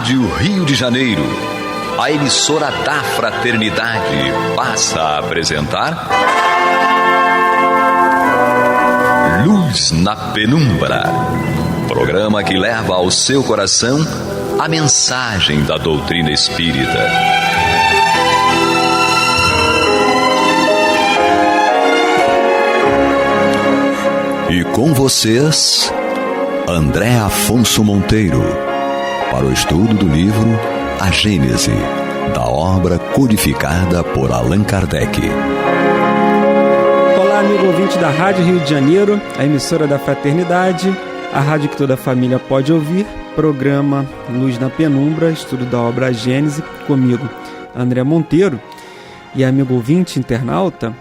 Rádio Rio de Janeiro, a emissora da Fraternidade, passa a apresentar Luz na Penumbra, programa que leva ao seu coração a mensagem da doutrina espírita. E com vocês, André Afonso Monteiro, para o estudo do livro A Gênese, da obra codificada por Allan Kardec. Olá, amigo ouvinte da Rádio Rio de Janeiro, a emissora da Fraternidade, a rádio que toda a família pode ouvir, programa Luz na Penumbra, estudo da obra A Gênese, comigo, André Monteiro. E amigo ouvinte internauta,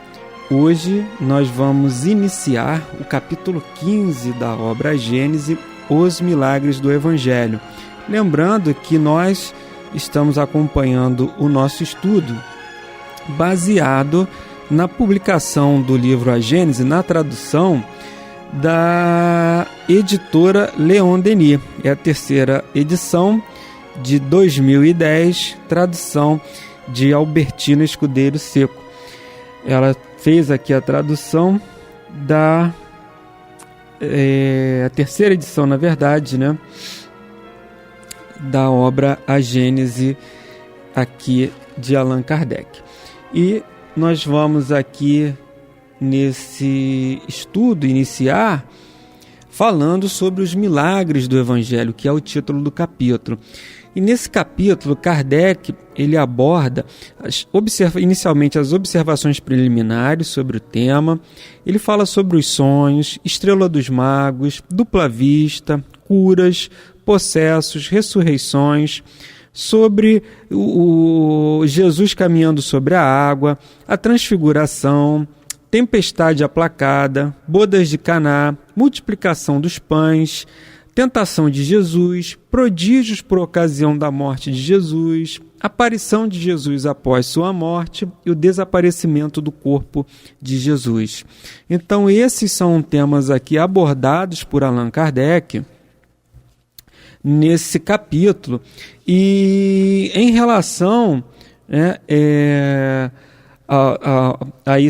hoje nós vamos iniciar o capítulo 15 da obra A Gênese, Os Milagres do Evangelho. Lembrando que nós estamos acompanhando o nosso estudo baseado na publicação do livro A Gênese, na tradução da editora Leon Denis. É a terceira edição de 2010, tradução de Albertina Escudeiro Seco. Ela fez aqui a tradução da a terceira edição, na verdade, né, da obra A Gênese aqui de Allan Kardec. E nós vamos aqui nesse estudo iniciar falando sobre os milagres do Evangelho, que é o título do capítulo. E nesse capítulo, Kardec ele aborda inicialmente as observações preliminares sobre o tema. Ele fala sobre os sonhos, estrela dos magos, dupla vista, curas, possessos, ressurreições, sobre o Jesus caminhando sobre a água, a transfiguração, tempestade aplacada, bodas de Caná, multiplicação dos pães, tentação de Jesus, prodígios por ocasião da morte de Jesus, aparição de Jesus após sua morte e o desaparecimento do corpo de Jesus. Então esses são temas aqui abordados por Allan Kardec nesse capítulo. E em relação a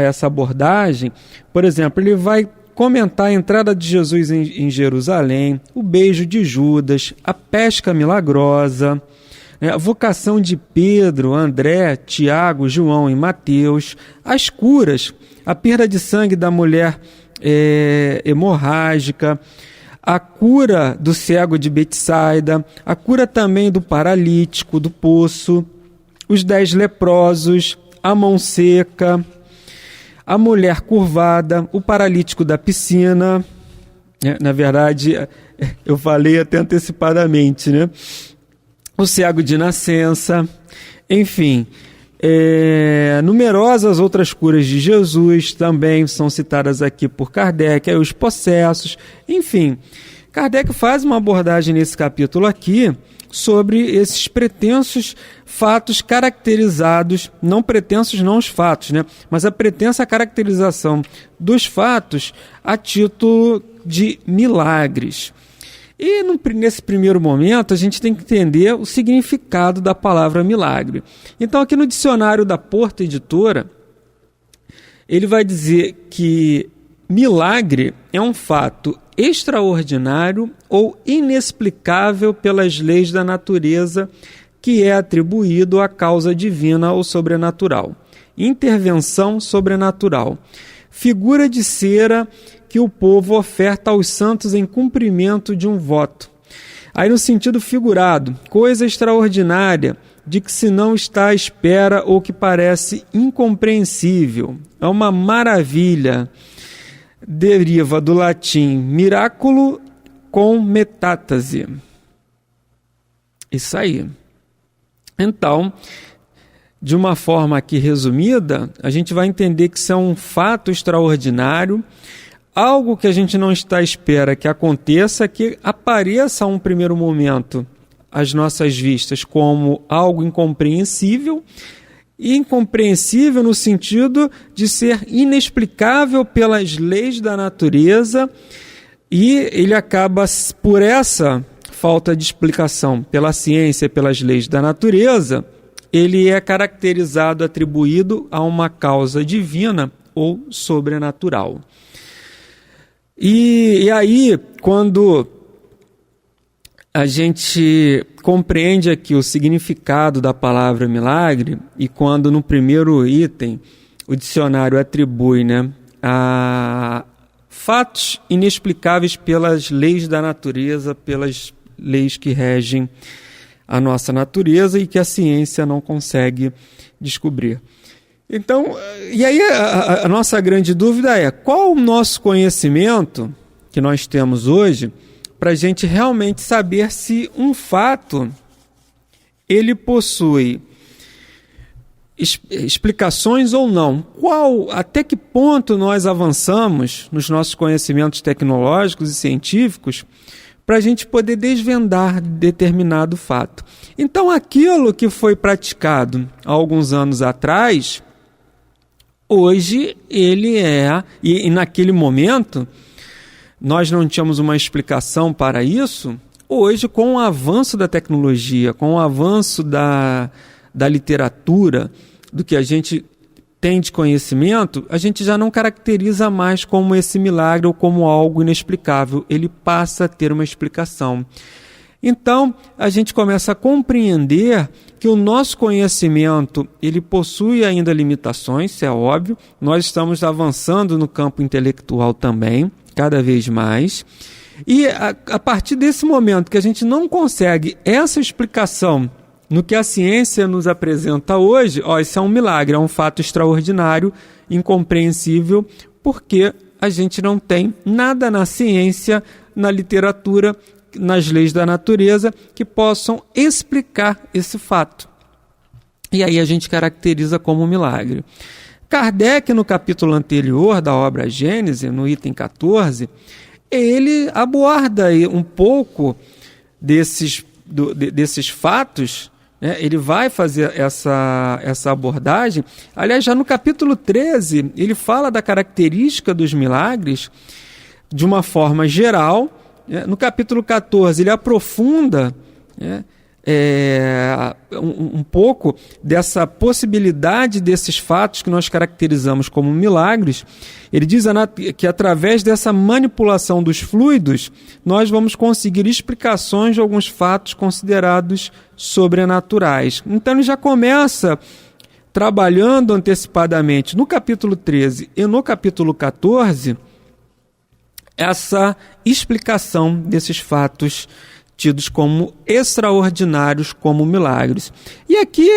essa abordagem, por exemplo, ele vai comentar a entrada de Jesus em Jerusalém, o beijo de Judas, a pesca milagrosa, a vocação de Pedro, André, Tiago, João e Mateus, as curas, a perda de sangue da mulher hemorrágica, a cura do cego de Betsaida, a cura também do paralítico do poço, os 10 leprosos, a mão seca, a mulher curvada, o paralítico da piscina. Na verdade, eu falei até antecipadamente, né? O cego de nascença, enfim. Numerosas outras curas de Jesus também são citadas aqui por Kardec, os possessos, enfim. Kardec faz uma abordagem nesse capítulo aqui sobre esses pretensos fatos caracterizados, não pretensos não os fatos, né? Mas a pretensa caracterização dos fatos a título de milagres. E nesse primeiro momento a gente tem que entender o significado da palavra milagre. Então aqui no dicionário da Porta Editora, ele vai dizer que milagre é um fato extraordinário ou inexplicável pelas leis da natureza que é atribuído à causa divina ou sobrenatural. Intervenção sobrenatural. Figura de cera que o povo oferta aos santos em cumprimento de um voto. Aí no sentido figurado, coisa extraordinária de que se não está à espera ou que parece incompreensível. É uma maravilha. Deriva do latim miraculo com metástase. Isso aí. Então, de uma forma aqui resumida, a gente vai entender que isso é um fato extraordinário, algo que a gente não está à espera que aconteça, que apareça a um primeiro momento às nossas vistas como algo incompreensível, incompreensível no sentido de ser inexplicável pelas leis da natureza, e ele acaba, por essa falta de explicação pela ciência, pelas leis da natureza, ele é caracterizado, atribuído a uma causa divina ou sobrenatural. E aí, quando a gente compreende aqui o significado da palavra milagre, e quando no primeiro item o dicionário atribui, a fatos inexplicáveis pelas leis da natureza, pelas leis que regem a nossa natureza e que a ciência não consegue descobrir. Então, e aí a nossa grande dúvida é: qual o nosso conhecimento que nós temos hoje para a gente realmente saber se um fato ele possui explicações ou não? Até que ponto nós avançamos nos nossos conhecimentos tecnológicos e científicos para a gente poder desvendar determinado fato? Então, aquilo que foi praticado há alguns anos atrás, hoje ele e naquele momento nós não tínhamos uma explicação para isso. Hoje, com o avanço da tecnologia, com o avanço da literatura, do que a gente tem de conhecimento, a gente já não caracteriza mais como esse milagre ou como algo inexplicável. Ele passa a ter uma explicação. Então, a gente começa a compreender que o nosso conhecimento ele possui ainda limitações, isso é óbvio. Nós estamos avançando no campo intelectual também, cada vez mais. E a partir desse momento que a gente não consegue essa explicação no que a ciência nos apresenta hoje, isso é um milagre, é um fato extraordinário, incompreensível, porque a gente não tem nada na ciência, na literatura, nas leis da natureza que possam explicar esse fato. E aí a gente caracteriza como milagre. Kardec, no capítulo anterior da obra Gênese, no item 14, ele aborda um pouco desses fatos. Ele vai fazer essa abordagem. Aliás, já no capítulo 13, ele fala da característica dos milagres de uma forma geral. No capítulo 14, ele aprofunda um pouco dessa possibilidade desses fatos que nós caracterizamos como milagres. Ele diz que através dessa manipulação dos fluidos, nós vamos conseguir explicações de alguns fatos considerados sobrenaturais. Então ele já começa trabalhando antecipadamente no capítulo 13 e no capítulo 14 essa explicação desses fatos tidos como extraordinários, como milagres. E aqui,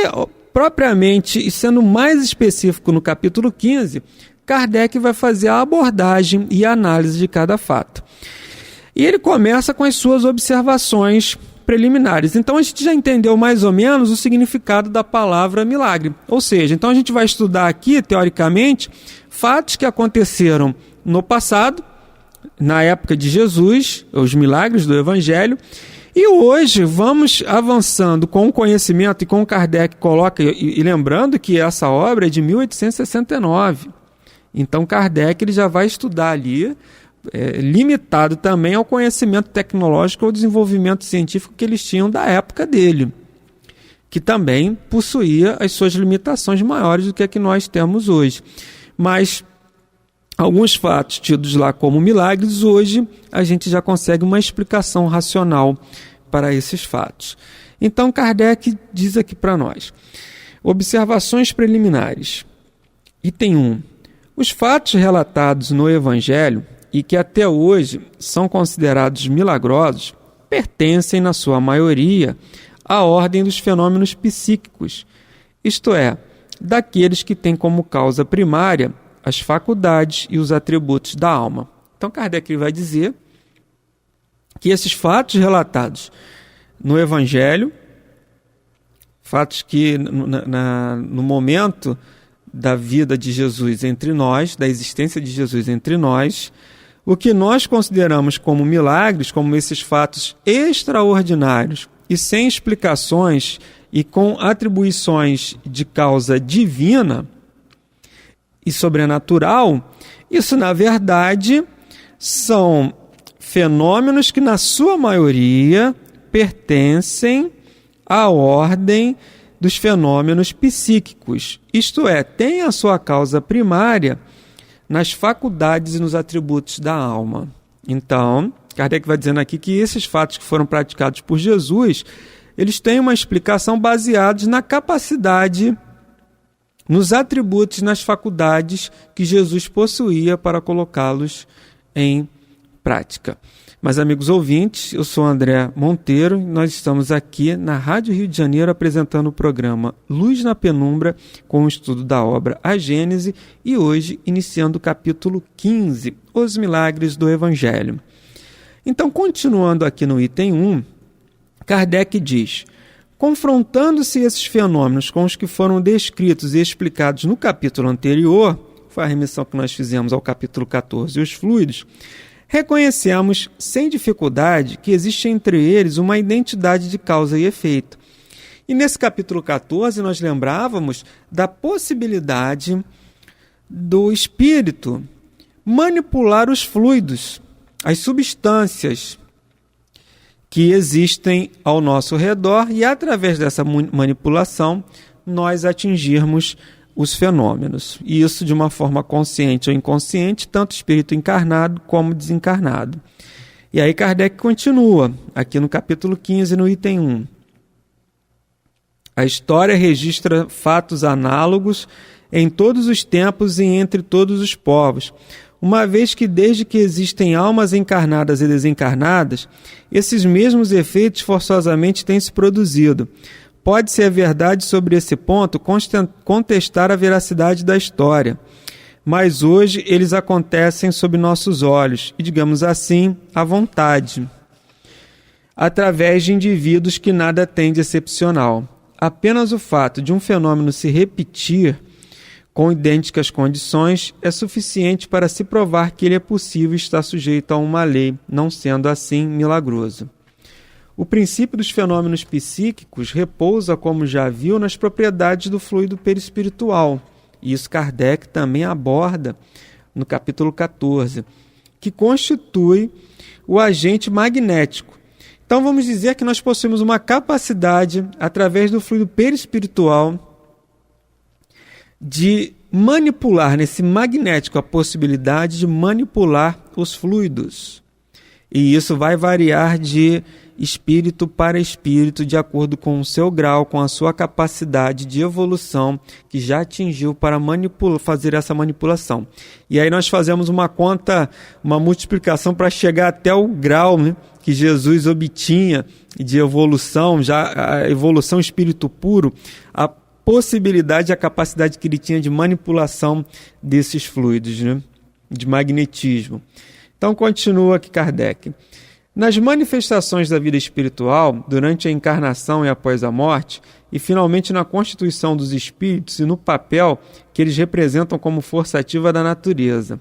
propriamente, e sendo mais específico no capítulo 15, Kardec vai fazer a abordagem e a análise de cada fato. E ele começa com as suas observações preliminares. Então a gente já entendeu mais ou menos o significado da palavra milagre. Ou seja, então a gente vai estudar aqui, teoricamente, fatos que aconteceram no passado, na época de Jesus, os milagres do Evangelho, e hoje vamos avançando com o conhecimento, e com Kardec coloca, e lembrando que essa obra é de 1869, então Kardec ele já vai estudar ali, limitado também ao conhecimento tecnológico ou desenvolvimento científico que eles tinham da época dele, que também possuía as suas limitações maiores do que a que nós temos hoje. Mas alguns fatos tidos lá como milagres, hoje a gente já consegue uma explicação racional para esses fatos. Então Kardec diz aqui para nós: observações preliminares. Item 1. Os fatos relatados no Evangelho e que até hoje são considerados milagrosos pertencem, na sua maioria, à ordem dos fenômenos psíquicos, isto é, daqueles que têm como causa primária as faculdades e os atributos da alma. Então Kardec vai dizer que esses fatos relatados no Evangelho, fatos que no momento da vida de Jesus entre nós, da existência de Jesus entre nós, o que nós consideramos como milagres, como esses fatos extraordinários e sem explicações e com atribuições de causa divina e sobrenatural, isso na verdade são fenômenos que na sua maioria pertencem à ordem dos fenômenos psíquicos, isto é, têm a sua causa primária nas faculdades e nos atributos da alma. Então, Kardec vai dizendo aqui que esses fatos que foram praticados por Jesus, eles têm uma explicação baseada na capacidade, nos atributos, nas faculdades que Jesus possuía para colocá-los em prática. Mas, amigos ouvintes, eu sou André Monteiro e nós estamos aqui na Rádio Rio de Janeiro apresentando o programa Luz na Penumbra com o estudo da obra A Gênese e hoje iniciando o capítulo 15, Os Milagres do Evangelho. Então, continuando aqui no item 1, Kardec diz: confrontando-se esses fenômenos com os que foram descritos e explicados no capítulo anterior, foi a remissão que nós fizemos ao capítulo 14, os fluidos, reconhecemos sem dificuldade que existe entre eles uma identidade de causa e efeito. E nesse capítulo 14 nós lembrávamos da possibilidade do espírito manipular os fluidos, as substâncias que existem ao nosso redor e através dessa manipulação nós atingirmos os fenômenos. E isso de uma forma consciente ou inconsciente, tanto espírito encarnado como desencarnado. E aí Kardec continua, aqui no capítulo 15, no item 1. A história registra fatos análogos em todos os tempos e entre todos os povos, uma vez que desde que existem almas encarnadas e desencarnadas, esses mesmos efeitos forçosamente têm se produzido. Pode-se, a verdade sobre esse ponto, contestar a veracidade da história, mas hoje eles acontecem sob nossos olhos e, digamos assim, à vontade, através de indivíduos que nada têm de excepcional. Apenas o fato de um fenômeno se repetir com idênticas condições é suficiente para se provar que ele é possível e está sujeito a uma lei, não sendo assim milagroso. O princípio dos fenômenos psíquicos repousa, como já viu, nas propriedades do fluido perispiritual. E isso Kardec também aborda no capítulo 14, que constitui o agente magnético. Então vamos dizer que nós possuímos uma capacidade, através do fluido perispiritual, de manipular, nesse magnético, a possibilidade de manipular os fluidos. E isso vai variar de espírito para espírito, de acordo com o seu grau, com a sua capacidade de evolução que já atingiu para fazer essa manipulação. E aí nós fazemos uma conta, uma multiplicação para chegar até o grau, né, que Jesus obtinha de evolução, já a evolução espírito puro, a possibilidade, a capacidade que ele tinha de manipulação desses fluidos, né, de magnetismo. Então continua aqui Kardec. Nas manifestações da vida espiritual, durante a encarnação e após a morte, e finalmente na constituição dos espíritos e no papel que eles representam como força ativa da natureza.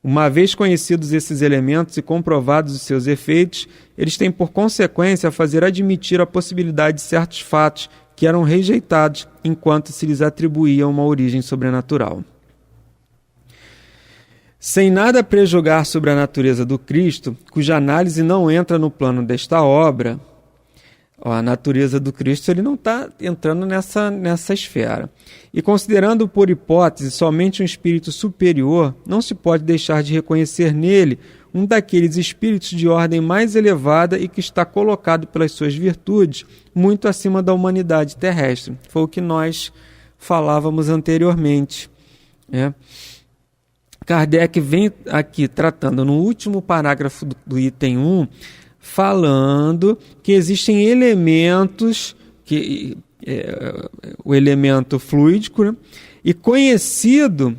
Uma vez conhecidos esses elementos e comprovados os seus efeitos, eles têm por consequência a fazer admitir a possibilidade de certos fatos que eram rejeitados enquanto se lhes atribuía uma origem sobrenatural. Sem nada prejugar sobre a natureza do Cristo, cuja análise não entra no plano desta obra, a natureza do Cristo ele não está entrando nessa esfera. E considerando por hipótese somente um espírito superior, não se pode deixar de reconhecer nele um daqueles espíritos de ordem mais elevada e que está colocado pelas suas virtudes muito acima da humanidade terrestre. Foi o que nós falávamos anteriormente, né? Kardec vem aqui tratando no último parágrafo do item 1, falando que existem elementos, o elemento fluídico, né? E conhecido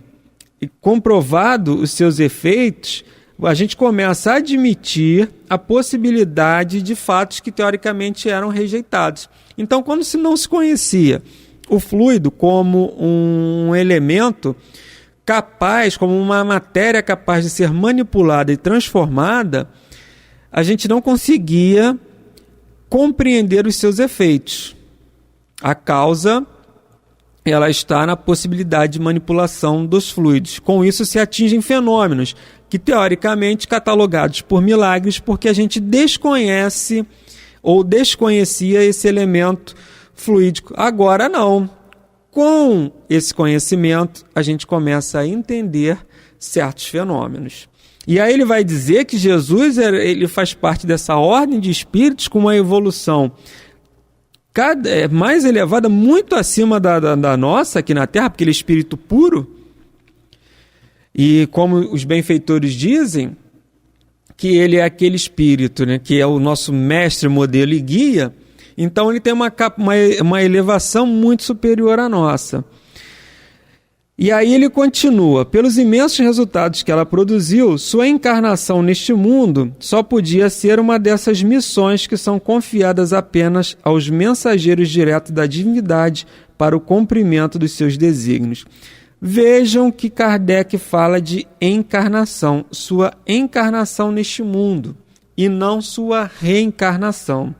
e comprovado os seus efeitos, a gente começa a admitir a possibilidade de fatos que teoricamente eram rejeitados. Então, quando não se conhecia o fluido como um elemento capaz, como uma matéria capaz de ser manipulada e transformada, a gente não conseguia compreender os seus efeitos. A causa, ela está na possibilidade de manipulação dos fluidos. Com isso se atingem fenômenos que, teoricamente, catalogados por milagres, porque a gente desconhece ou desconhecia esse elemento fluídico. Agora não. Com esse conhecimento, a gente começa a entender certos fenômenos. E aí ele vai dizer que Jesus ele faz parte dessa ordem de espíritos com uma evolução mais elevada, muito acima da nossa aqui na Terra, porque ele é espírito puro. E como os benfeitores dizem, que ele é aquele espírito, né, que é o nosso mestre, modelo e guia, então ele tem uma elevação muito superior à nossa. E aí ele continua: pelos imensos resultados que ela produziu, sua encarnação neste mundo só podia ser uma dessas missões que são confiadas apenas aos mensageiros diretos da divindade para o cumprimento dos seus desígnios. Vejam que Kardec fala de encarnação, sua encarnação neste mundo, e não sua reencarnação.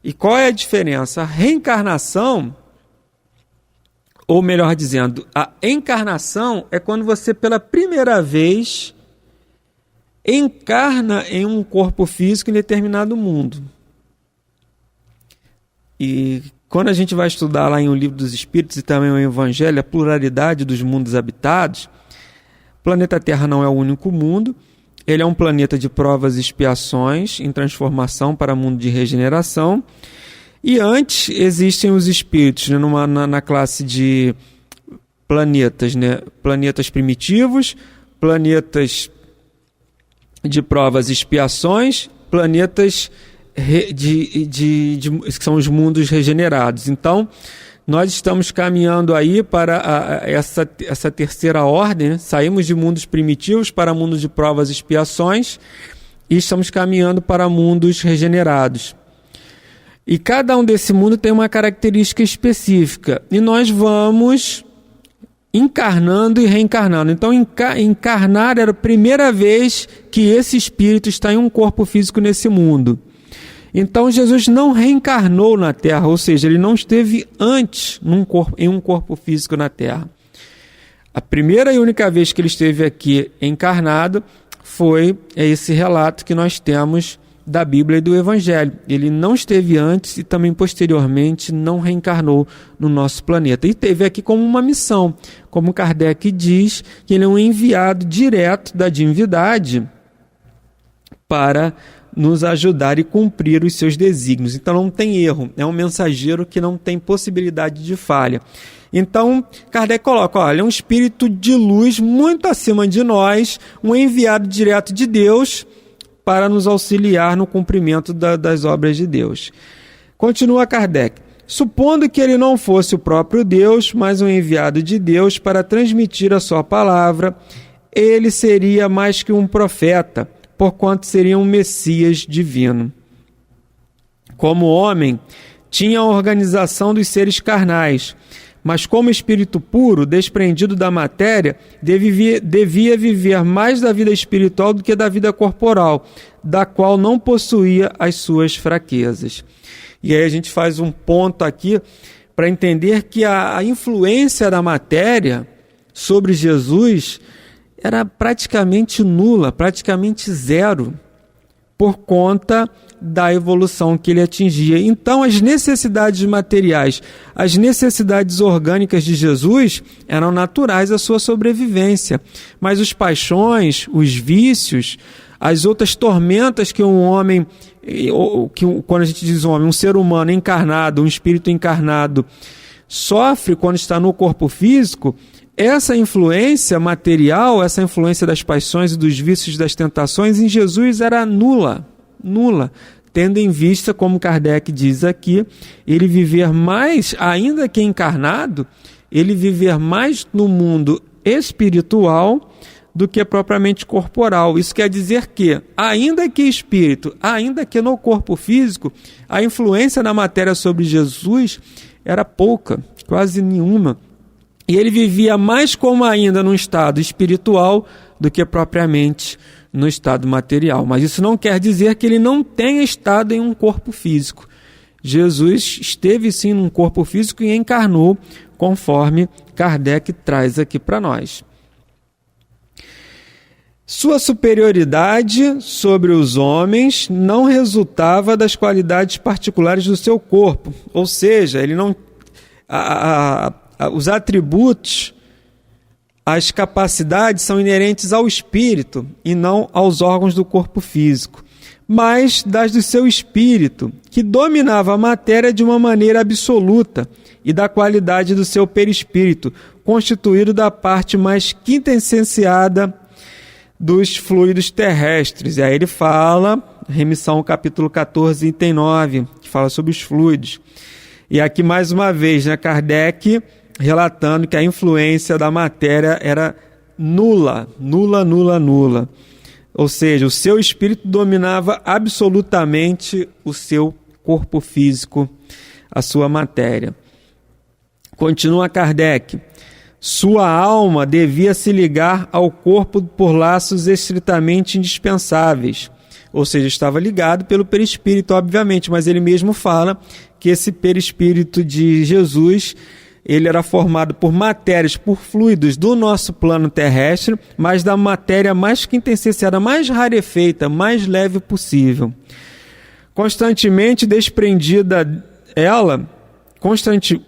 E qual é a diferença? A reencarnação, ou melhor dizendo, a encarnação é quando você pela primeira vez encarna em um corpo físico em determinado mundo. E quando a gente vai estudar lá em O Livro dos Espíritos e também o Evangelho, a pluralidade dos mundos habitados, o planeta Terra não é o único mundo, ele é um planeta de provas e expiações em transformação para mundo de regeneração. E antes existem os espíritos, né, na classe de planetas, né, planetas primitivos, planetas de provas e expiações, planetas que são os mundos regenerados. Então, nós estamos caminhando aí para essa terceira ordem, né? Saímos de mundos primitivos para mundos de provas e expiações e estamos caminhando para mundos regenerados. E cada um desse mundo tem uma característica específica. E nós vamos encarnando e reencarnando. Então, encarnar era a primeira vez que esse espírito está em um corpo físico nesse mundo. Então, Jesus não reencarnou na Terra, ou seja, ele não esteve antes em um corpo físico na Terra. A primeira e única vez que ele esteve aqui encarnado foi esse relato que nós temos da Bíblia e do Evangelho. Ele não esteve antes e também posteriormente não reencarnou no nosso planeta. E esteve aqui como uma missão, como Kardec diz, que ele é um enviado direto da divindade para nos ajudar e cumprir os seus desígnios. Então não tem erro, é um mensageiro que não tem possibilidade de falha. Então Kardec coloca, olha, é um espírito de luz muito acima de nós, um enviado direto de Deus para nos auxiliar no cumprimento das obras de Deus. Continua Kardec: supondo que ele não fosse o próprio Deus, mas um enviado de Deus para transmitir a sua palavra, ele seria mais que um profeta, porquanto seria um Messias divino. Como homem, tinha a organização dos seres carnais, mas como espírito puro, desprendido da matéria, devia viver mais da vida espiritual do que da vida corporal, da qual não possuía as suas fraquezas. E aí a gente faz um ponto aqui para entender que a influência da matéria sobre Jesus era praticamente nula, praticamente zero, por conta da evolução que ele atingia. Então, as necessidades materiais, as necessidades orgânicas de Jesus eram naturais à sua sobrevivência. Mas os paixões, os vícios, as outras tormentas que um homem, quando a gente diz homem, um ser humano encarnado, um espírito encarnado, sofre quando está no corpo físico, essa influência material, essa influência das paixões e dos vícios, das tentações, em Jesus era nula, tendo em vista, como Kardec diz aqui, ele viver mais, ainda que encarnado, ele viver mais no mundo espiritual do que propriamente corporal. Isso quer dizer que, ainda que espírito, ainda que no corpo físico, a influência da matéria sobre Jesus era pouca, quase nenhuma. E ele vivia mais como ainda num estado espiritual do que propriamente no estado material. Mas isso não quer dizer que ele não tenha estado em um corpo físico. Jesus esteve sim num corpo físico e encarnou, conforme Kardec traz aqui para nós. Sua superioridade sobre os homens não resultava das qualidades particulares do seu corpo, ou seja, ele não, os atributos, as capacidades são inerentes ao espírito e não aos órgãos do corpo físico, mas das do seu espírito, que dominava a matéria de uma maneira absoluta, e da qualidade do seu perispírito, constituído da parte mais quintessenciada dos fluidos terrestres. E aí ele fala, remissão capítulo 14, item 9, que fala sobre os fluidos. E aqui mais uma vez, Kardec relatando que a influência da matéria era nula. Ou seja, o seu espírito dominava absolutamente o seu corpo físico, a sua matéria. Continua Kardec. Sua alma devia se ligar ao corpo por laços estritamente indispensáveis. Ou seja, estava ligado pelo perispírito, obviamente, mas ele mesmo fala que esse perispírito de Jesus, ele era formado por matérias, por fluidos do nosso plano terrestre, mas da matéria mais quintessenciada, mais rarefeita, mais leve possível. Constantemente desprendida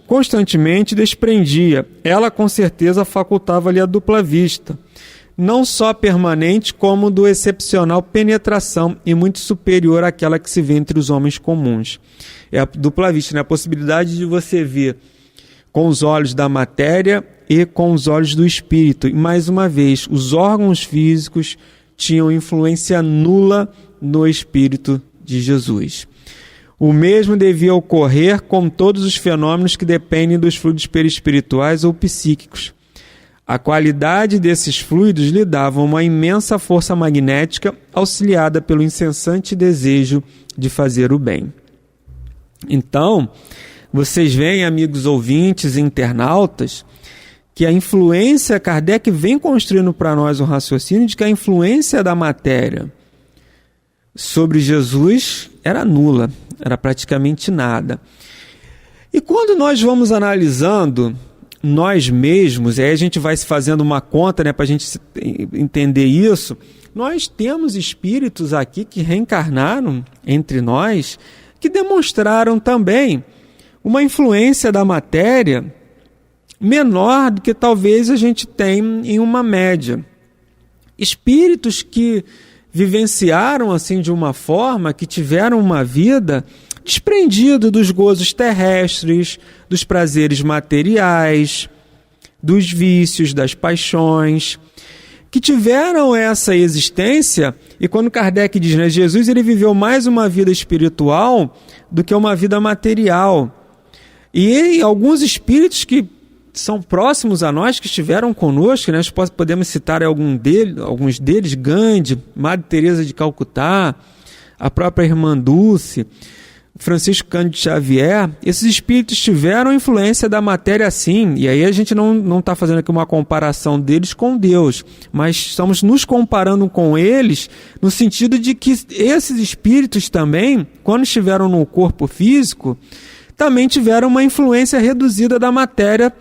constantemente desprendia. Ela com certeza facultava-lhe a dupla vista, não só permanente, como do excepcional penetração e muito superior àquela que se vê entre os homens comuns. É a dupla vista, a possibilidade de você ver com os olhos da matéria e com os olhos do espírito. E mais uma vez, os órgãos físicos tinham influência nula no espírito de Jesus. O mesmo devia ocorrer com todos os fenômenos que dependem dos fluidos perispirituais ou psíquicos. A qualidade desses fluidos lhe dava uma imensa força magnética, auxiliada pelo incessante desejo de fazer o bem. Então, vocês veem, amigos ouvintes e internautas, que a influência, Kardec vem construindo para nós um raciocínio de que a influência da matéria sobre Jesus era nula, era praticamente nada. E quando nós vamos analisando nós mesmos, e aí a gente vai se fazendo uma conta, para a gente entender isso, nós temos espíritos aqui que reencarnaram entre nós, que demonstraram também uma influência da matéria menor do que talvez a gente tem em uma média. Espíritos que vivenciaram assim de uma forma, que tiveram uma vida desprendida dos gozos terrestres, dos prazeres materiais, dos vícios, das paixões, que tiveram essa existência. E quando Kardec diz, Jesus ele viveu mais uma vida espiritual do que uma vida material. E alguns espíritos que são próximos a nós, que estiveram conosco, nós podemos citar alguns deles, Gandhi, Madre Teresa de Calcutá, a própria Irmã Dulce, Francisco Cândido Xavier. Esses espíritos tiveram influência da matéria sim, e aí a gente não está fazendo aqui uma comparação deles com Deus, mas estamos nos comparando com eles no sentido de que esses espíritos também, quando estiveram no corpo físico, também tiveram uma influência reduzida da matéria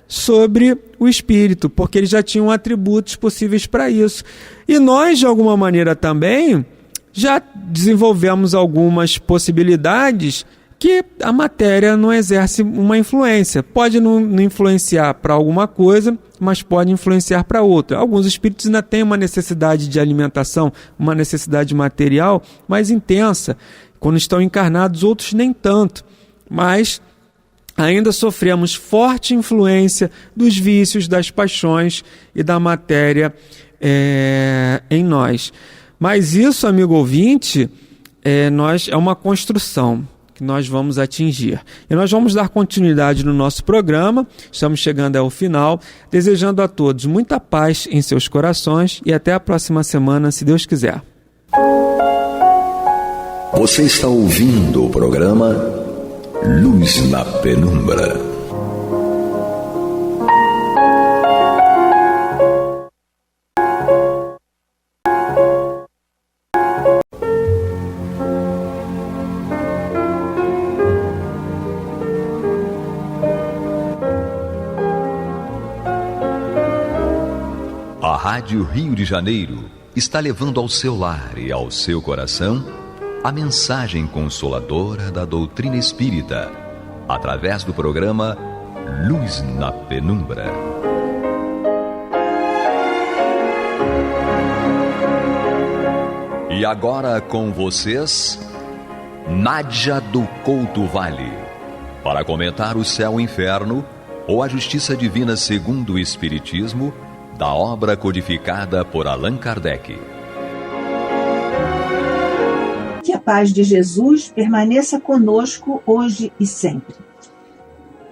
sobre o espírito, porque eles já tinham atributos possíveis para isso. E nós, de alguma maneira também, já desenvolvemos algumas possibilidades que a matéria não exerce uma influência. Pode não influenciar para alguma coisa, mas pode influenciar para outra. Alguns espíritos ainda têm uma necessidade de alimentação, uma necessidade material mais intensa. Quando estão encarnados, outros nem tanto. Mas ainda sofremos forte influência dos vícios, das paixões e da matéria em nós. Mas isso, amigo ouvinte, é uma construção que nós vamos atingir. E nós vamos dar continuidade no nosso programa, estamos chegando ao final, desejando a todos muita paz em seus corações e até a próxima semana, se Deus quiser. Você está ouvindo o programa Luz na Penumbra. A Rádio Rio de Janeiro está levando ao seu lar e ao seu coração a mensagem consoladora da doutrina espírita, através do programa Luz na Penumbra. E agora com vocês, Nádia do Couto Vale, para comentar o Céu e Inferno, ou a Justiça Divina segundo o Espiritismo, da obra codificada por Allan Kardec. Que a paz de Jesus permaneça conosco hoje e sempre.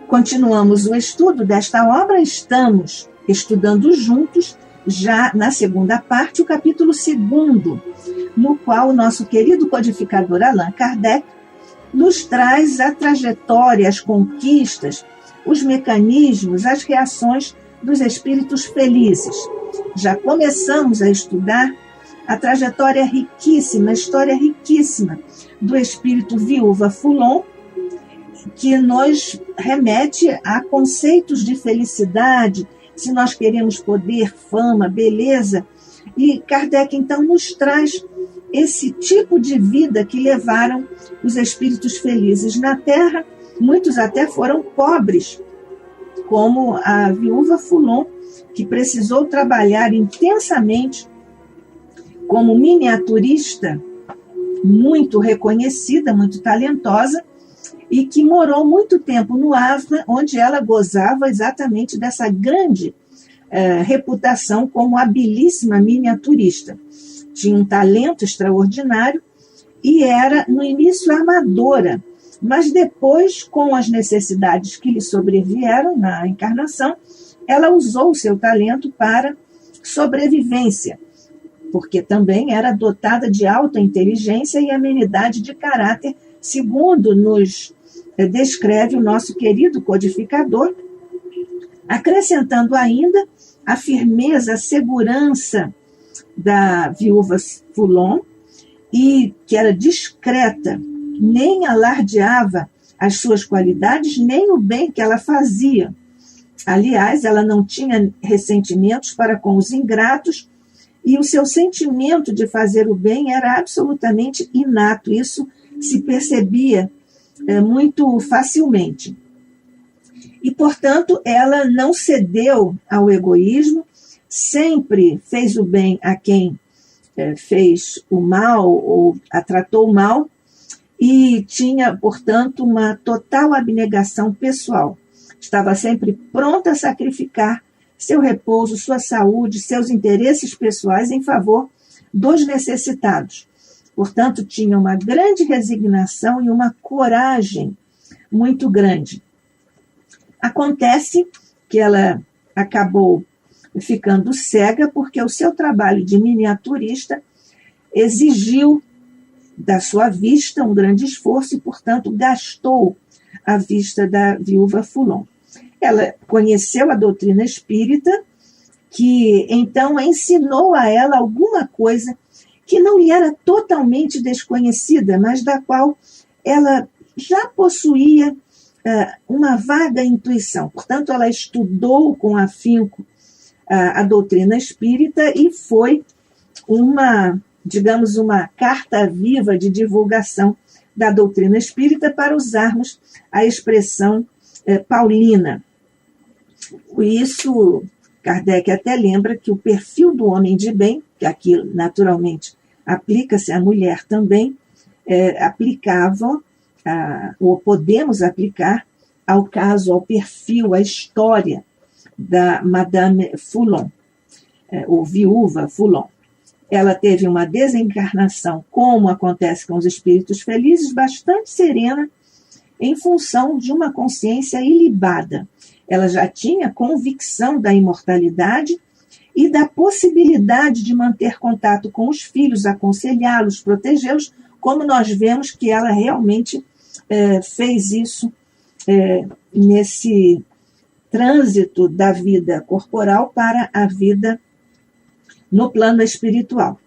Continuamos o estudo desta obra, estamos estudando juntos, já na segunda parte, o capítulo 2, no qual o nosso querido codificador Allan Kardec nos traz a trajetória, as conquistas, os mecanismos, as reações dos espíritos felizes. Já começamos a estudar a trajetória riquíssima, a história riquíssima do espírito Viúva Foulon, que nos remete a conceitos de felicidade, se nós queremos poder, fama, beleza. E Kardec, então, nos traz esse tipo de vida que levaram os espíritos felizes na Terra. Muitos até foram pobres, como a Viúva Foulon, que precisou trabalhar intensamente como miniaturista, muito reconhecida, muito talentosa, e que morou muito tempo no Havre, onde ela gozava exatamente dessa grande reputação como habilíssima miniaturista. Tinha um talento extraordinário e era, no início, amadora, mas depois, com as necessidades que lhe sobrevieram na encarnação, ela usou o seu talento para sobrevivência, porque também era dotada de alta inteligência e amenidade de caráter, segundo nos descreve o nosso querido codificador, acrescentando ainda a firmeza, a segurança da Viúva Foulon, e que era discreta, nem alardeava as suas qualidades, nem o bem que ela fazia. Aliás, ela não tinha ressentimentos para com os ingratos, e o seu sentimento de fazer o bem era absolutamente inato. Isso se percebia muito facilmente. E, portanto, ela não cedeu ao egoísmo, sempre fez o bem a quem fez o mal ou a tratou mal, e tinha, portanto, uma total abnegação pessoal. Estava sempre pronta a sacrificar seu repouso, sua saúde, seus interesses pessoais em favor dos necessitados. Portanto, tinha uma grande resignação e uma coragem muito grande. Acontece que ela acabou ficando cega porque o seu trabalho de miniaturista exigiu da sua vista um grande esforço e, portanto, gastou a vista da Viúva Foulon. Ela conheceu a doutrina espírita, que então ensinou a ela alguma coisa que não lhe era totalmente desconhecida, mas da qual ela já possuía uma vaga intuição. Portanto, ela estudou com afinco a doutrina espírita e foi uma carta viva de divulgação da doutrina espírita, para usarmos a expressão paulina. Por isso, Kardec até lembra que o perfil do homem de bem, que aqui naturalmente aplica-se à mulher também, aplicavam, ou podemos aplicar ao caso, ao perfil, à história da Madame Foulon, ou Viúva Foulon. Ela teve uma desencarnação, como acontece com os espíritos felizes, bastante serena, em função de uma consciência ilibada. Ela já tinha convicção da imortalidade e da possibilidade de manter contato com os filhos, aconselhá-los, protegê-los, como nós vemos que ela realmente fez isso nesse trânsito da vida corporal para a vida no plano espiritual.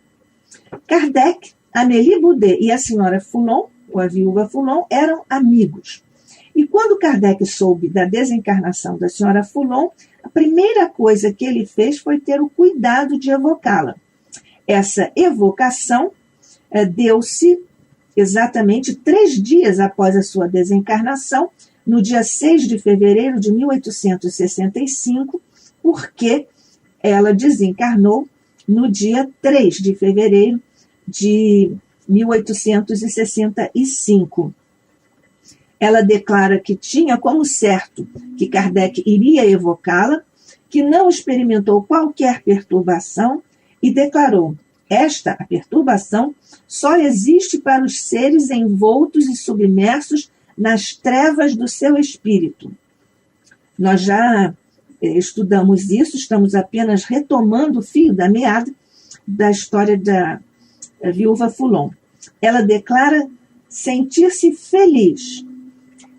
Kardec, Amélie Boudet e a senhora Foulon, ou a Viúva Foulon, eram amigos. E quando Kardec soube da desencarnação da senhora Foulon, a primeira coisa que ele fez foi ter o cuidado de evocá-la. Essa evocação deu-se exatamente 3 dias após a sua desencarnação, no dia 6 de fevereiro de 1865, porque ela desencarnou no dia 3 de fevereiro de 1865. Ela declara que tinha como certo que Kardec iria evocá-la, que não experimentou qualquer perturbação e declarou: esta, a perturbação, só existe para os seres envoltos e submersos nas trevas do seu espírito. Nós já estudamos isso, estamos apenas retomando o fio da meada da história da viúva Foulon. Ela declara sentir-se feliz.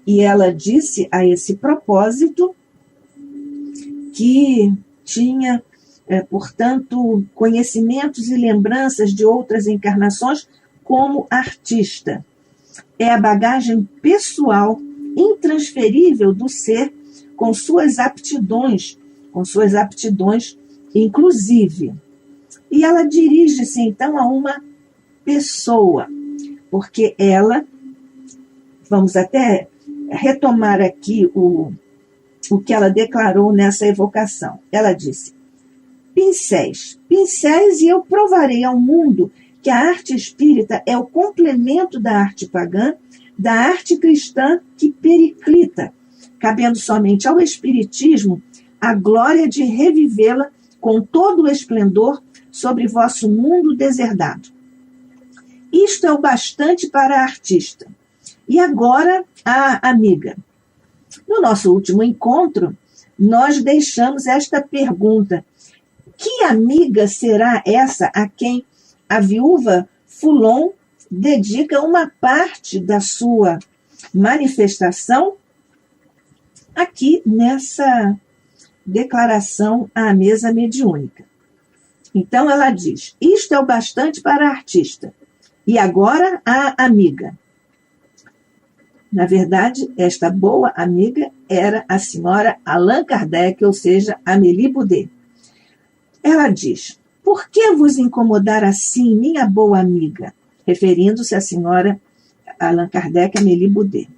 E ela disse a esse propósito que tinha, portanto, conhecimentos e lembranças de outras encarnações como artista. É a bagagem pessoal intransferível do ser com suas aptidões inclusive. E ela dirige-se então a uma pessoa, porque ela, vamos até retomar aqui o que ela declarou nessa evocação. Ela disse: pincéis e eu provarei ao mundo que a arte espírita é o complemento da arte pagã, da arte cristã que periclita, cabendo somente ao espiritismo a glória de revivê-la com todo o esplendor sobre vosso mundo deserdado. Isto é o bastante para a artista. E agora, a amiga. No nosso último encontro, nós deixamos esta pergunta: que amiga será essa a quem a viúva Foulon dedica uma parte da sua manifestação aqui nessa declaração à mesa mediúnica? Então ela diz: isto é o bastante para a artista. E agora a amiga. Na verdade, esta boa amiga era a senhora Allan Kardec, ou seja, Amélie Boudet. Ela diz: por que vos incomodar assim, minha boa amiga? Referindo-se à senhora Allan Kardec, Amélie Boudet.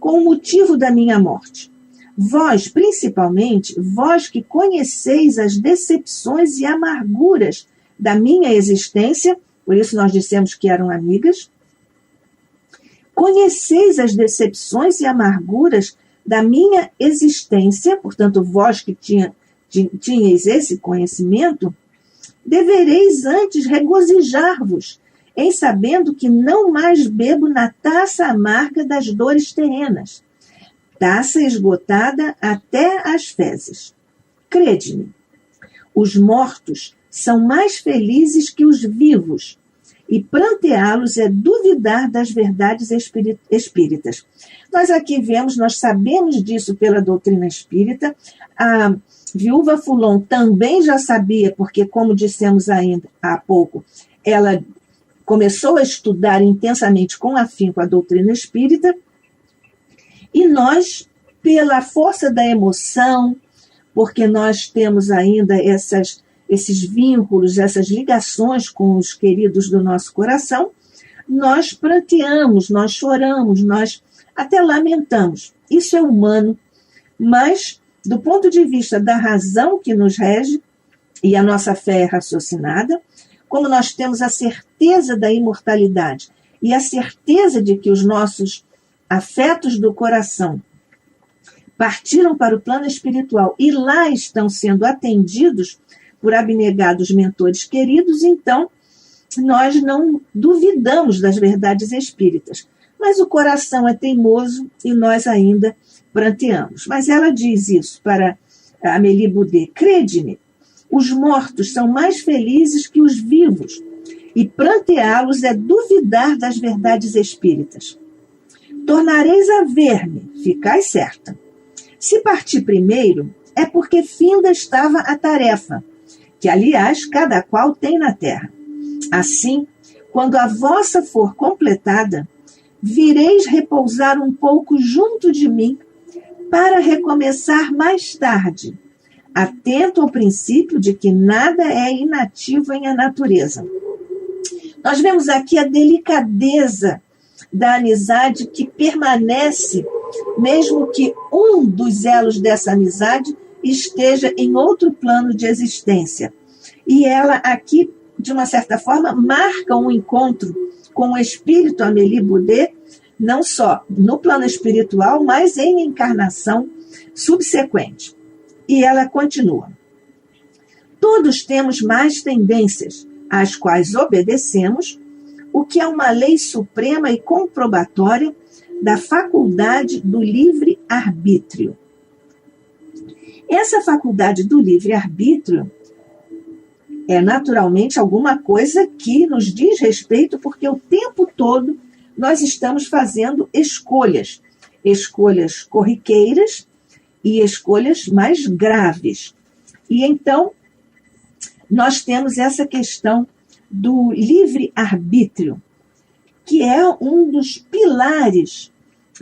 Com o motivo da minha morte. Vós, principalmente, vós que conheceis as decepções e amarguras da minha existência, por isso nós dissemos que eram amigas, conheceis as decepções e amarguras da minha existência, portanto, vós que tinhais esse conhecimento, devereis antes regozijar-vos em sabendo que não mais bebo na taça amarga das dores terrenas, taça esgotada até as fezes. Crede-me, os mortos são mais felizes que os vivos, e pranteá-los é duvidar das verdades espíritas. Nós aqui vemos, nós sabemos disso pela doutrina espírita. A viúva Foulon também já sabia, porque, como dissemos ainda há pouco, ela começou a estudar intensamente com afinco a doutrina espírita, e nós, pela força da emoção, porque nós temos ainda esses vínculos, essas ligações com os queridos do nosso coração, nós pranteamos, nós choramos, nós até lamentamos. Isso é humano, mas do ponto de vista da razão que nos rege, e a nossa fé é raciocinada, como nós temos a certeza da imortalidade e a certeza de que os nossos afetos do coração partiram para o plano espiritual e lá estão sendo atendidos por abnegados mentores queridos, então nós não duvidamos das verdades espíritas. Mas o coração é teimoso e nós ainda pranteamos. Mas ela diz isso para Amélie Boudet: crede-me, os mortos são mais felizes que os vivos, e pranteá-los é duvidar das verdades espíritas. Tornareis a ver-me, ficai certa. Se partir primeiro, é porque finda estava a tarefa, que, aliás, cada qual tem na terra. Assim, quando a vossa for completada, vireis repousar um pouco junto de mim, para recomeçar mais tarde, atento ao princípio de que nada é inativo em a natureza. Nós vemos aqui a delicadeza da amizade que permanece, mesmo que um dos elos dessa amizade esteja em outro plano de existência. E ela aqui, de uma certa forma, marca um encontro com o espírito Amélie Boudet, não só no plano espiritual, mas em encarnação subsequente. E ela continua. Todos temos mais tendências, às quais obedecemos, o que é uma lei suprema e comprobatória da faculdade do livre-arbítrio. Essa faculdade do livre-arbítrio é naturalmente alguma coisa que nos diz respeito, porque o tempo todo nós estamos fazendo escolhas corriqueiras e escolhas mais graves. E então, nós temos essa questão do livre-arbítrio, que é um dos pilares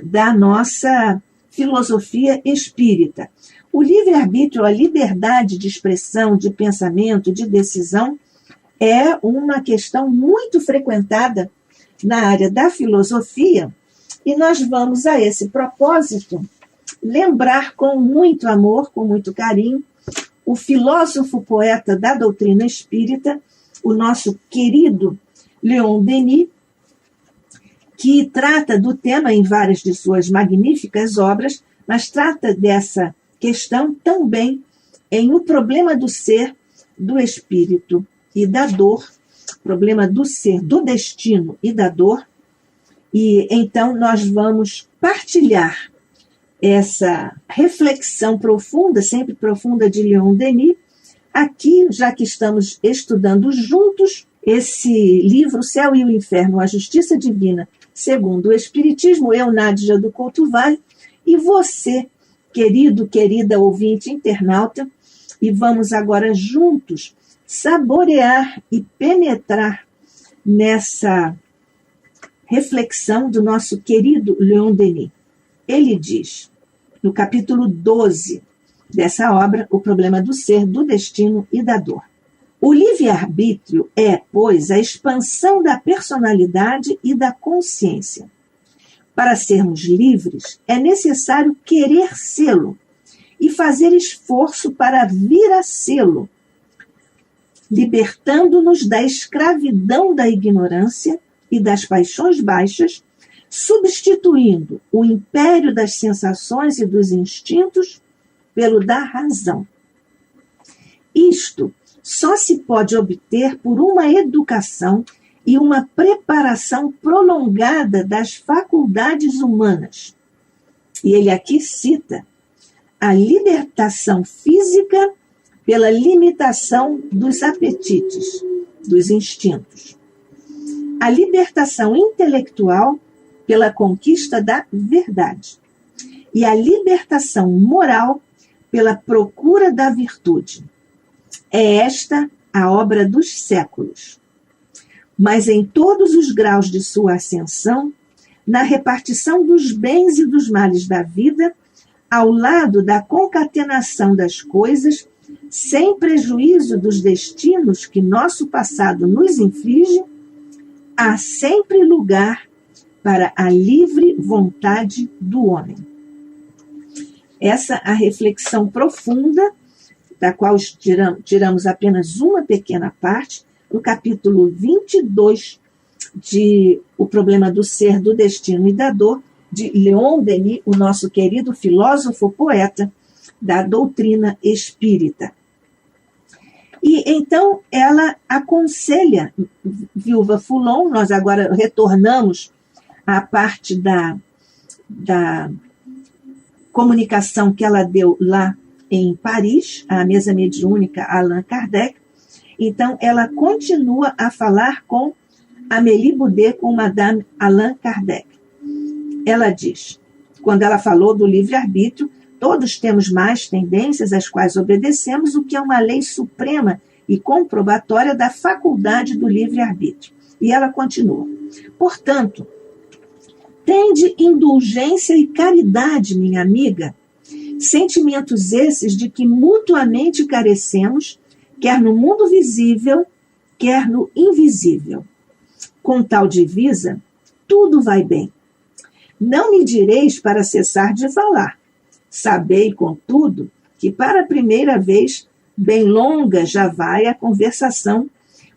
da nossa filosofia espírita. O livre-arbítrio, a liberdade de expressão, de pensamento, de decisão, é uma questão muito frequentada na área da filosofia, e nós vamos, a esse propósito, lembrar com muito amor, com muito carinho, o filósofo poeta da doutrina espírita, o nosso querido Leon Denis, que trata do tema em várias de suas magníficas obras, mas trata dessa questão também em O Problema do Ser, do Espírito e da Dor, problema do ser, do destino e da dor. E então nós vamos partilhar essa reflexão profunda, sempre profunda, de Leon Denis, aqui, já que estamos estudando juntos esse livro, O Céu e o Inferno, a Justiça Divina, segundo o Espiritismo, eu, Nádia do Couto Vale, e você, querido, querida ouvinte internauta, e vamos agora juntos saborear e penetrar nessa reflexão do nosso querido Leon Denis. Ele diz, no capítulo 12 dessa obra, O Problema do Ser, do Destino e da Dor. O livre-arbítrio é, pois, a expansão da personalidade e da consciência. Para sermos livres, é necessário querer sê-lo e fazer esforço para vir a sê-lo, libertando-nos da escravidão da ignorância e das paixões baixas, substituindo o império das sensações e dos instintos pelo da razão. Isto só se pode obter por uma educação e uma preparação prolongada das faculdades humanas. E ele aqui cita a libertação física pela limitação dos apetites, dos instintos. A libertação intelectual pela conquista da verdade. E a libertação moral pela procura da virtude. É esta a obra dos séculos. Mas em todos os graus de sua ascensão, na repartição dos bens e dos males da vida, ao lado da concatenação das coisas, sem prejuízo dos destinos que nosso passado nos inflige, há sempre lugar para a livre vontade do homem. Essa é a reflexão profunda, da qual tiramos apenas uma pequena parte, no capítulo 22 de O Problema do Ser, do Destino e da Dor, de Leon Denis, o nosso querido filósofo poeta da doutrina espírita. E então ela aconselha Viúva Foulon, nós agora retornamos à parte da comunicação que ela deu lá em Paris, à mesa mediúnica Allan Kardec. Então, ela continua a falar com Amélie Boudet, com Madame Allan Kardec. Ela diz, quando ela falou do livre-arbítrio, todos temos mais tendências às quais obedecemos, o que é uma lei suprema e comprobatória da faculdade do livre-arbítrio. E ela continua. Portanto, tende indulgência e caridade, minha amiga, Sentimentos esses de que mutuamente carecemos, quer no mundo visível, quer no invisível. Com tal divisa, tudo vai bem. Não me direis para cessar de falar. Sabei, contudo, que para a primeira vez, bem longa já vai a conversação,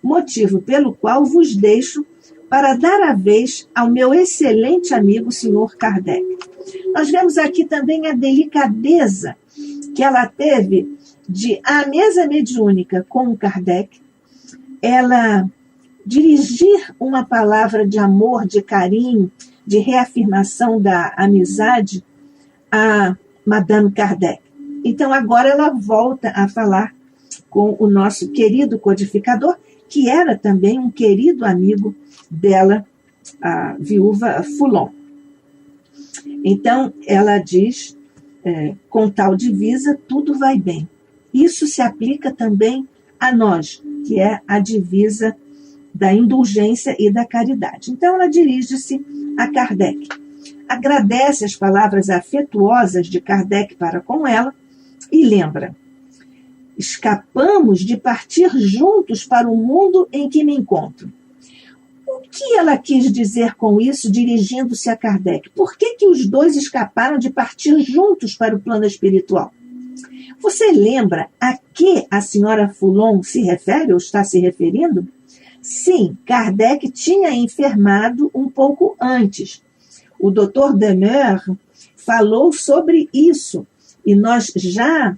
motivo pelo qual vos deixo para dar a vez ao meu excelente amigo, Sr. Kardec. Nós vemos aqui também a delicadeza que ela teve de, à mesa mediúnica com o Kardec, ela dirigir uma palavra de amor, de carinho, de reafirmação da amizade a Madame Kardec. Então, agora ela volta a falar com o nosso querido codificador, que era também um querido amigo dela, a viúva Foulon. Então, ela diz, com tal divisa, tudo vai bem. Isso se aplica também a nós, que é a divisa da indulgência e da caridade. Então, ela dirige-se a Kardec. Agradece as palavras afetuosas de Kardec para com ela e lembra: escapamos de partir juntos para o mundo em que me encontro. O que ela quis dizer com isso, dirigindo-se a Kardec? Por que os dois escaparam de partir juntos para o plano espiritual? Você lembra a que a senhora Foulon se refere ou está se referindo? Sim, Kardec tinha enfermado um pouco antes. O Dr. Demeure falou sobre isso e nós já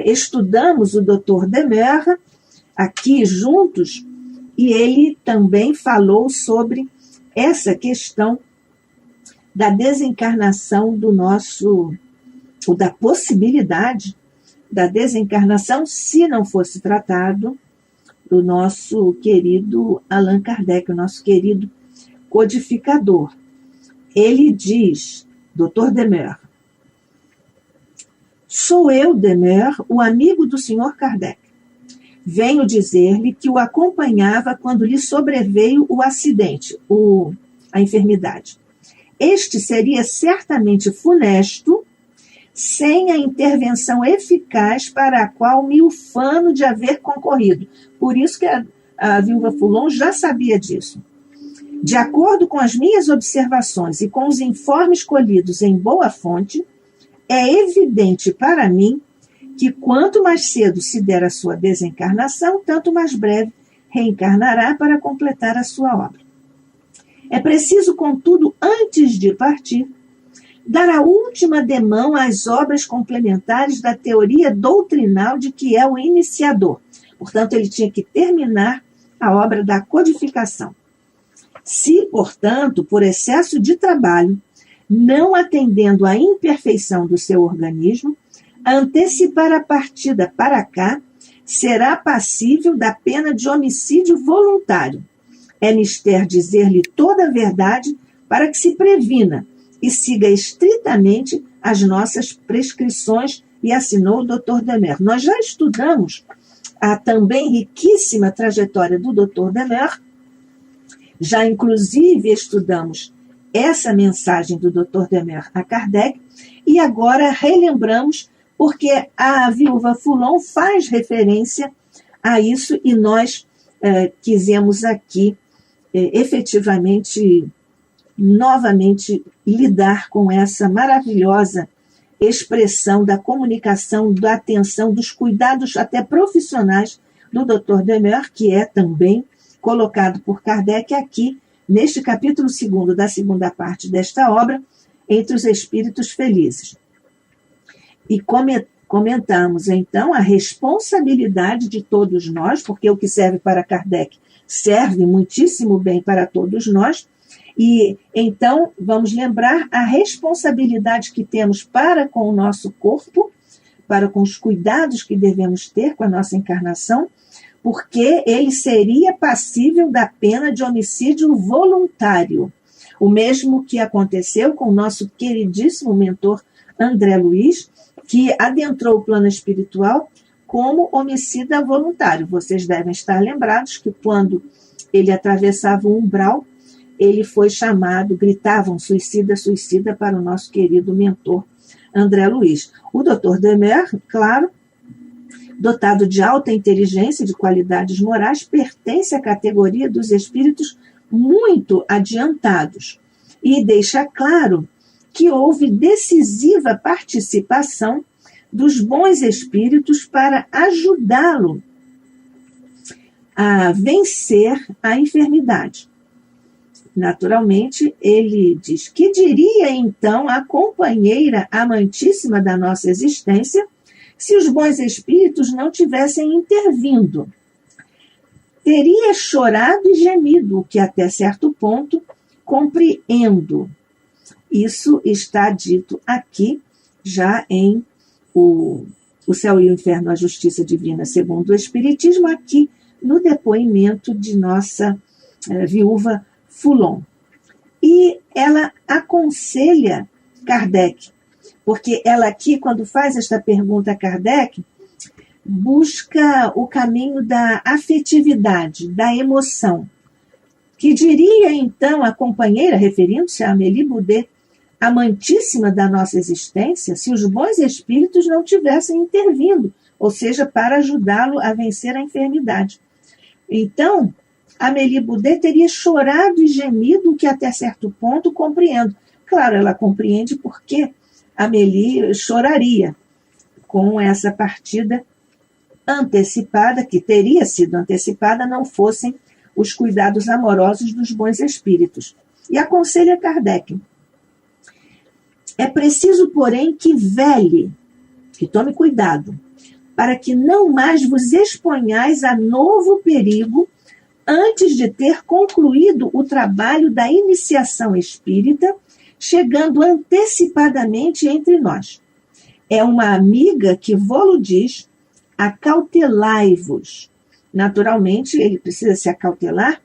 estudamos o Dr. Demeure aqui juntos e ele também falou sobre essa questão da desencarnação do nosso, ou da possibilidade da desencarnação se não fosse tratado do nosso querido Allan Kardec, o nosso querido codificador. Ele diz, Dr. Demeure: sou eu, Demeure, o amigo do Sr. Kardec. Venho dizer-lhe que o acompanhava quando lhe sobreveio o acidente, a enfermidade. Este seria certamente funesto, sem a intervenção eficaz para a qual me ufano de haver concorrido. Por isso que a viúva Foulon já sabia disso. De acordo com as minhas observações e com os informes colhidos em boa fonte, é evidente para mim que quanto mais cedo se der a sua desencarnação, tanto mais breve reencarnará para completar a sua obra. É preciso, contudo, antes de partir, dar a última demão às obras complementares da teoria doutrinal de que é o iniciador. Portanto, ele tinha que terminar a obra da codificação. Se, portanto, por excesso de trabalho, não atendendo à imperfeição do seu organismo, antecipar a partida para cá, será passível da pena de homicídio voluntário. É mister dizer-lhe toda a verdade para que se previna e siga estritamente as nossas prescrições, e assinou o Dr. Demeure. Nós já estudamos a também riquíssima trajetória do Dr. Demeure, já inclusive estudamos essa mensagem do Dr. Demeure a Kardec, e agora relembramos porque a viúva Foulon faz referência a isso e nós quisemos aqui efetivamente, novamente, lidar com essa maravilhosa expressão da comunicação, da atenção, dos cuidados até profissionais do Dr. Demeure, que é também colocado por Kardec aqui, neste capítulo 2º da segunda parte desta obra, Entre os Espíritos Felizes. E comentamos, então, a responsabilidade de todos nós, porque o que serve para Kardec serve muitíssimo bem para todos nós, e então vamos lembrar a responsabilidade que temos para com o nosso corpo, para com os cuidados que devemos ter com a nossa encarnação, porque ele seria passível da pena de homicídio voluntário, o mesmo que aconteceu com o nosso queridíssimo mentor André Luiz, que adentrou o plano espiritual como homicida voluntário. Vocês devem estar lembrados que quando ele atravessava o umbral, ele foi chamado, gritavam suicida, suicida para o nosso querido mentor André Luiz. O Dr. Demer, claro, dotado de alta inteligência e de qualidades morais, pertence à categoria dos espíritos muito adiantados e deixa claro que houve decisiva participação dos bons espíritos para ajudá-lo a vencer a enfermidade. Naturalmente, ele diz: que diria então a companheira amantíssima da nossa existência se os bons espíritos não tivessem intervindo? Teria chorado e gemido, o que até certo ponto compreendo. Isso está dito aqui, já em o Céu e o Inferno, a Justiça Divina segundo o Espiritismo, aqui no depoimento de nossa viúva Foulon. E ela aconselha Kardec, porque ela aqui, quando faz esta pergunta a Kardec, busca o caminho da afetividade, da emoção. Que diria então a companheira, referindo-se a Amélie Boudet, amantíssima da nossa existência, se os bons espíritos não tivessem intervindo, ou seja, para ajudá-lo a vencer a enfermidade. Então, Amélie Boudet teria chorado e gemido, que até certo ponto compreendo. Claro, ela compreende porque Amélie choraria com essa partida antecipada, que teria sido antecipada, não fossem os cuidados amorosos dos bons espíritos. E aconselha Kardec: é preciso, porém, que vele, que tome cuidado, para que não mais vos exponhais a novo perigo antes de ter concluído o trabalho da iniciação espírita, chegando antecipadamente entre nós. É uma amiga que vô-lo diz: acautelai-vos. Naturalmente, ele precisa se acautelar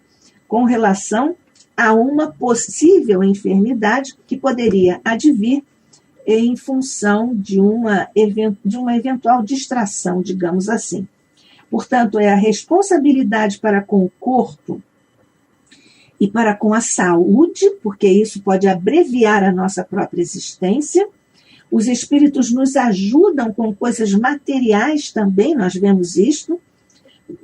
com relação a uma possível enfermidade que poderia advir em função de uma eventual distração, digamos assim. Portanto, é a responsabilidade para com o corpo e para com a saúde, porque isso pode abreviar a nossa própria existência. Os espíritos nos ajudam com coisas materiais também, nós vemos isto.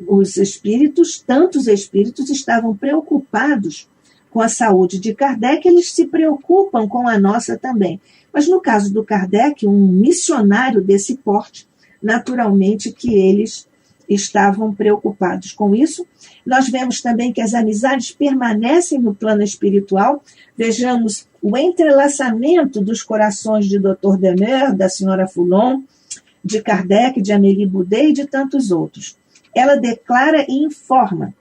Os espíritos, tantos espíritos, estavam preocupados com a saúde de Kardec, eles se preocupam com a nossa também. Mas no caso do Kardec, um missionário desse porte, naturalmente que eles estavam preocupados com isso. Nós vemos também que as amizades permanecem no plano espiritual. Vejamos o entrelaçamento dos corações de Dr. Demer, da senhora Foulon, de Kardec, de Amélie Boudet e de tantos outros. Ela declara e informa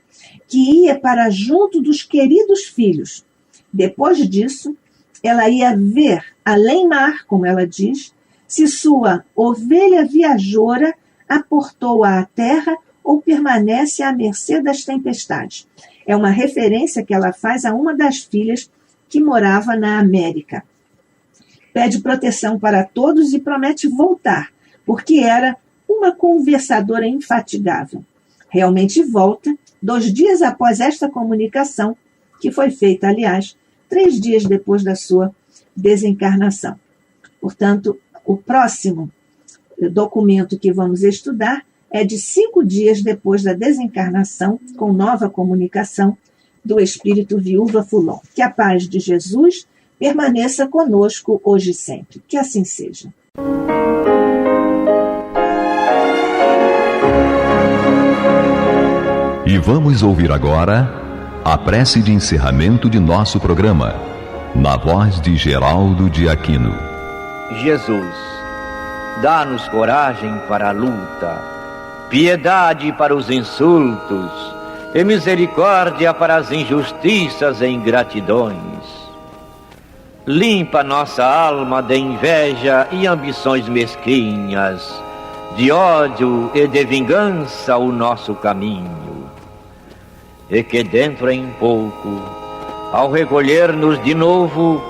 que ia para junto dos queridos filhos. Depois disso, ela ia ver além-mar, como ela diz, se sua ovelha viajora aportou-a à terra ou permanece à mercê das tempestades. É uma referência que ela faz a uma das filhas que morava na América. Pede proteção para todos e promete voltar, porque era uma conversadora infatigável. Realmente volta 2 dias após esta comunicação, que foi feita, aliás, 3 dias depois da sua desencarnação. Portanto, o próximo documento que vamos estudar é de 5 dias depois da desencarnação, com nova comunicação do espírito viúva Foulon. Que a paz de Jesus permaneça conosco hoje e sempre. Que assim seja. E vamos ouvir agora a prece de encerramento de nosso programa, na voz de Geraldo de Aquino. Jesus, dá-nos coragem para a luta, piedade para os insultos e misericórdia para as injustiças e ingratidões. Limpa nossa alma de inveja e ambições mesquinhas, de ódio e de vingança o nosso caminho. E que dentro em pouco, ao recolher-nos de novo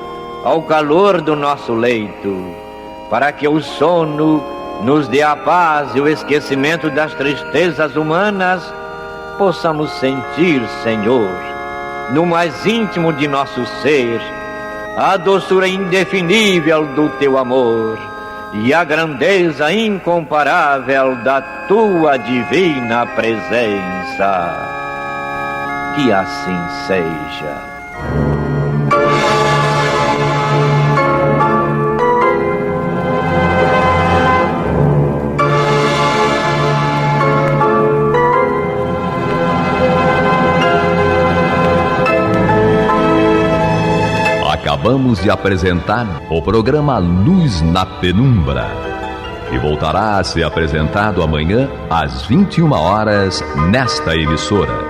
ao calor do nosso leito, para que o sono nos dê a paz e o esquecimento das tristezas humanas, possamos sentir, Senhor, no mais íntimo de nosso ser, a doçura indefinível do Teu amor, e a grandeza incomparável da tua divina presença. Que assim seja. Acabamos de apresentar o programa Luz na Penumbra, que voltará a ser apresentado amanhã às 21 horas nesta emissora.